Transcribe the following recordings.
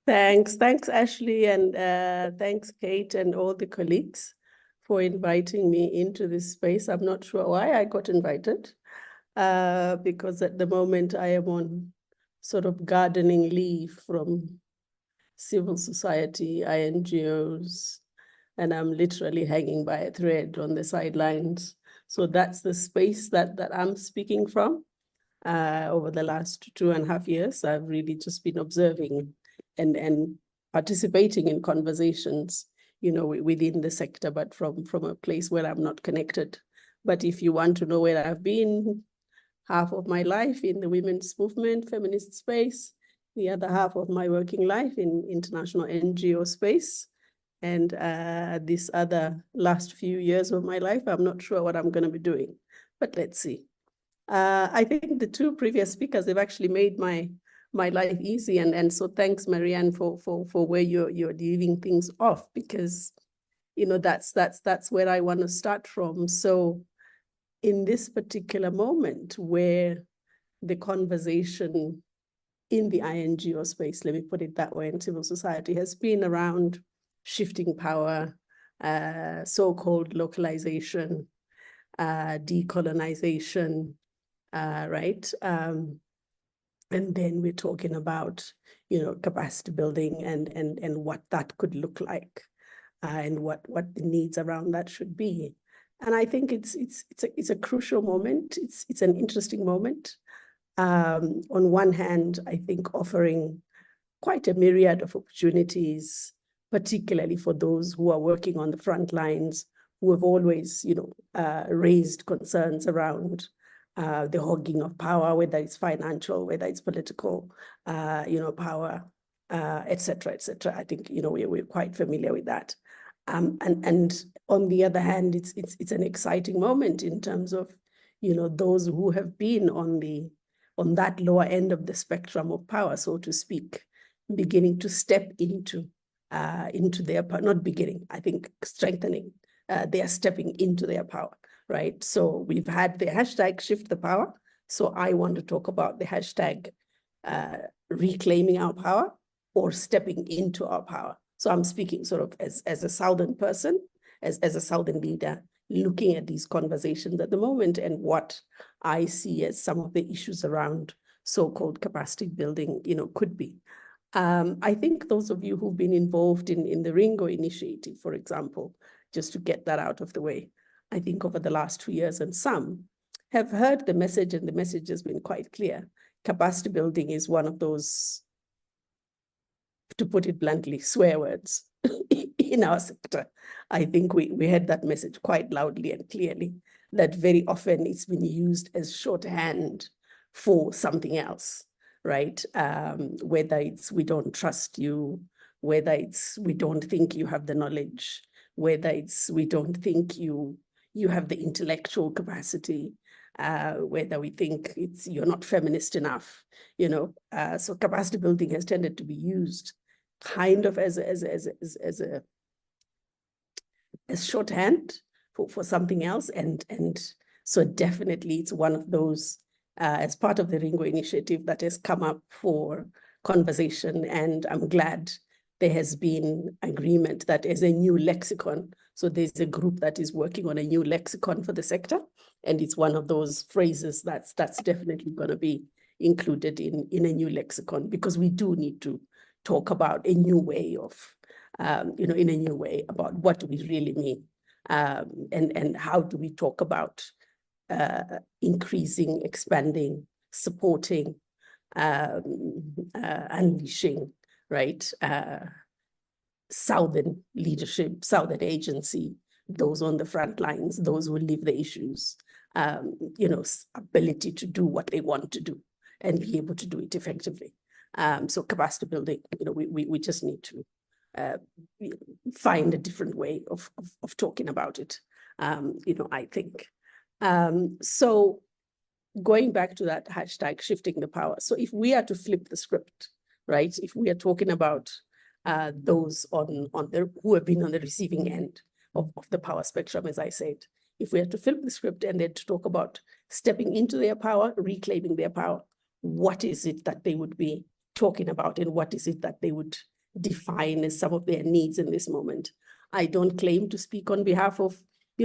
Thanks, Ashley, and thanks, Kate, and all the colleagues for inviting me into this space. I'm not sure why I got invited, because at the moment I am on sort of gardening leave from civil society, INGOs, and I'm literally hanging by a thread on the sidelines. So that's the space that I'm speaking from. Over the last 2.5 years, I've really just been observing and participating in conversations, within the sector, but from a place where I'm not connected. But if you want to know where I've been, half of my life in the women's movement, feminist space, the other half of my working life in international NGO space. And this other last few years of my life, I'm not sure what I'm going to be doing, but let's see. I think the two previous speakers have actually made my life easy, and so thanks, Marianne, for where you're leaving things off, because that's where I want to start from. So in this particular moment where the conversation in the INGO space, let me put it that way, in civil society, has been around shifting power, so-called localization, decolonization, right? And then we're talking about, capacity building and what that could look like, and what the needs around that should be. And I think it's a crucial moment. It's an interesting moment. On one hand, I think offering quite a myriad of opportunities, particularly for those who are working on the front lines, who have always, raised concerns around the hogging of power, whether it's financial, whether it's political, power, et cetera, et cetera. I think, we're quite familiar with that. And on the other hand, it's an exciting moment in terms of, those who have been on that lower end of the spectrum of power, so to speak, beginning to step into their power, not beginning, I think strengthening, they are stepping into their power, right? So we've had the hashtag shift the power. So I want to talk about the hashtag reclaiming our power or stepping into our power. So I'm speaking sort of as a Southern person, as a Southern leader, looking at these conversations at the moment and what I see as some of the issues around so-called capacity building, could be. I think those of you who've been involved in the Ringo initiative, for example, just to get that out of the way, I think over the last 2 years, and some have heard the message, and the message has been quite clear. Capacity building is one of those, to put it bluntly, swear words in our sector. I think we heard that message quite loudly and clearly, that very often it's been used as shorthand for something else, right? Whether it's we don't trust you, whether it's we don't think you have the knowledge, whether it's we don't think you have the intellectual capacity, whether we think you're not feminist enough, so capacity building has tended to be used kind of as shorthand for something else, and so definitely it's one of those as part of the Ringo initiative that has come up for conversation, and I'm glad there has been agreement that as a new lexicon. So there's a group that is working on a new lexicon for the sector, and it's one of those phrases that's definitely going to be included in a new lexicon, because we do need to talk about a new way of, in a new way about what do we really mean, and how do we talk about increasing, expanding, supporting, unleashing, right? Southern leadership, Southern agency, those on the front lines, those who live the issues, ability to do what they want to do and be able to do it effectively. So capacity building, we just need to find a different way of talking about it, I think. So going back to that hashtag shifting the power. So if we are to flip the script, right? If we are talking about those who have been on the receiving end of the power spectrum, as I said, if we are to flip the script and then to talk about stepping into their power, reclaiming their power, what is it that they would be talking about, and what is it that they would define as some of their needs in this moment. I don't claim to speak on behalf of,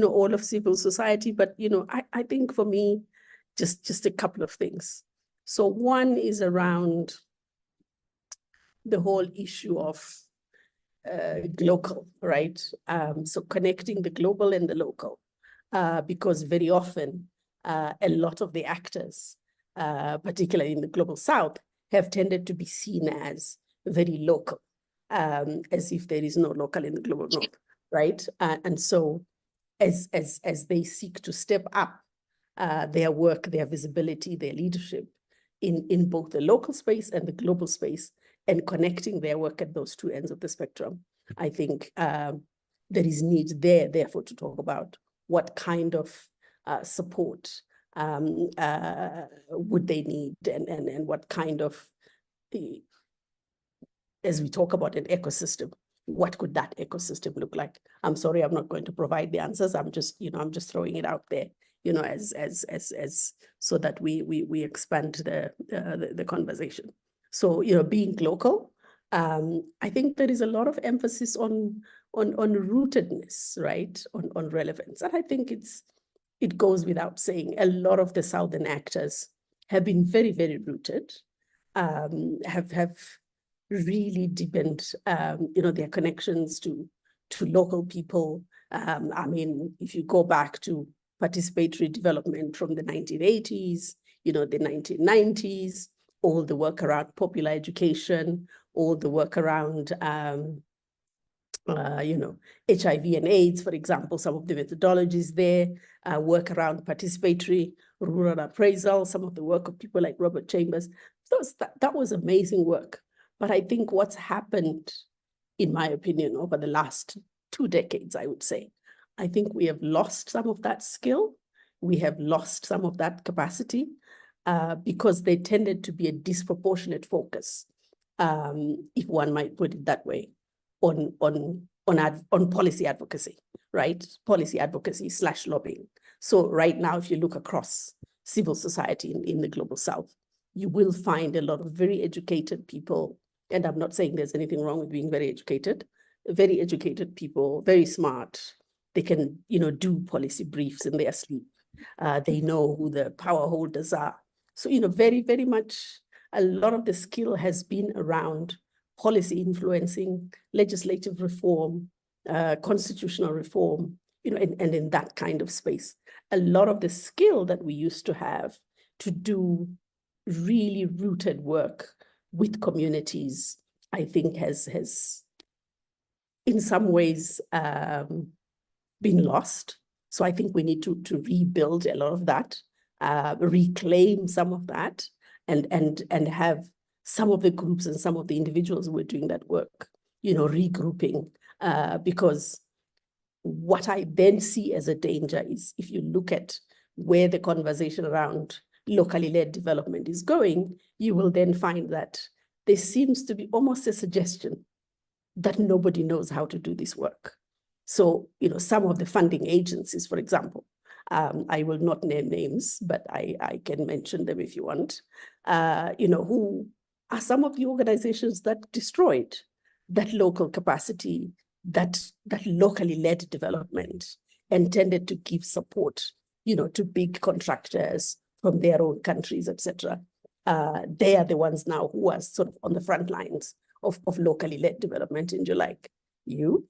all of civil society, but, I think for me, just a couple of things. So one is around the whole issue of global, right? So connecting the global and the local, because very often a lot of the actors, particularly in the global South, have tended to be seen as very local, as if there is no local in the global North, right? And so as they seek to step up their work, their visibility, their leadership in both the local space and the global space, and connecting their work at those two ends of the spectrum, I think there is need there, therefore, to talk about what kind of support would they need, and what kind of, as we talk about an ecosystem, what could that ecosystem look like? I'm sorry, I'm not going to provide the answers. I'm just throwing it out there, as so that we expand the conversation. So, being local, I think there is a lot of emphasis on rootedness, right? On relevance. And I think it goes without saying, a lot of the Southern actors have been very, very rooted, have really deepened, their connections to local people. I mean, if you go back to participatory development from the 1980s, the 1990s, all the work around popular education, all the work around, HIV and AIDS, for example, some of the methodologies there, work around participatory rural appraisal, some of the work of people like Robert Chambers. That was amazing work. But I think what's happened, in my opinion, over the last 2 decades, I would say, I think we have lost some of that skill. We have lost some of that capacity because they tended to be a disproportionate focus, if one might put it that way, on policy advocacy, right? Policy advocacy / lobbying. So right now, if you look across civil society in the global South, you will find a lot of very educated people. And I'm not saying there's anything wrong with being very educated people, very smart. They can, do policy briefs in their sleep. They know who the power holders are. So, very, very much a lot of the skill has been around policy influencing, legislative reform, constitutional reform, and in that kind of space. A lot of the skill that we used to have to do really rooted work with communities, I think has in some ways been lost. So I think we need to rebuild a lot of that, reclaim some of that, and have some of the groups and some of the individuals who are doing that work, regrouping, because what I then see as a danger is, if you look at where the conversation around locally led development is going, you will then find that there seems to be almost a suggestion that nobody knows how to do this work. So, some of the funding agencies, for example, I will not name names, but I can mention them if you want, who are some of the organizations that destroyed that local capacity, that locally led development, and tended to give support, to big contractors from their own countries, etc. They are the ones now who are sort of on the front lines of locally led development. And you're like, you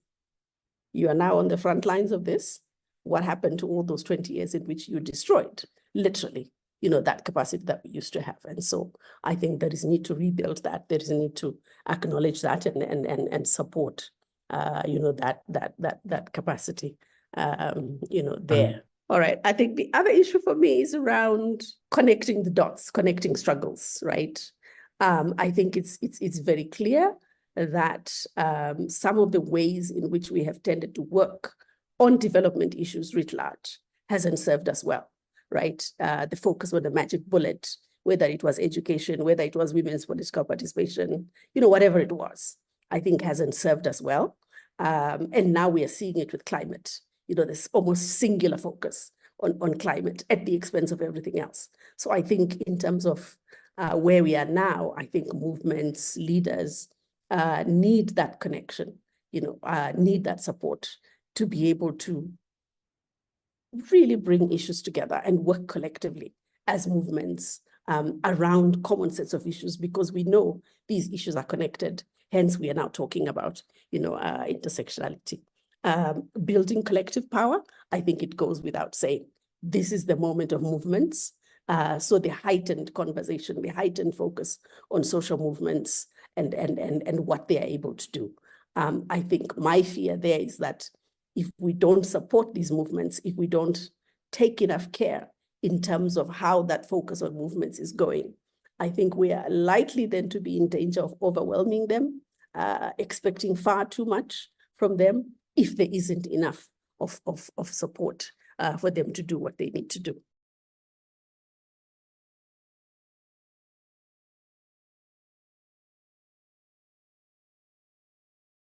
are now on the front lines of this. What happened to all those 20 years in which you destroyed, literally, that capacity that we used to have? And so I think there is a need to rebuild that. There is a need to acknowledge that and support, that capacity, there. All right. I think the other issue for me is around connecting the dots, connecting struggles, right? I think it's very clear that some of the ways in which we have tended to work on development issues writ large hasn't served us well, right? The focus on the magic bullet, whether it was education, whether it was women's political participation, whatever it was, I think hasn't served us well. And now we are seeing it with climate, this almost singular focus on climate at the expense of everything else. So I think in terms of where we are now, I think movements, leaders, need that connection, need that support to be able to really bring issues together and work collectively as movements around common sets of issues, because we know these issues are connected. Hence, we are now talking about, intersectionality. Building collective power, I think it goes without saying. This is the moment of movements. So the heightened conversation, the heightened focus on social movements and what they are able to do. I think my fear there is that if we don't support these movements, if we don't take enough care in terms of how that focus on movements is going, I think we are likely then to be in danger of overwhelming them, expecting far too much from them if there isn't enough of support for them to do what they need to do.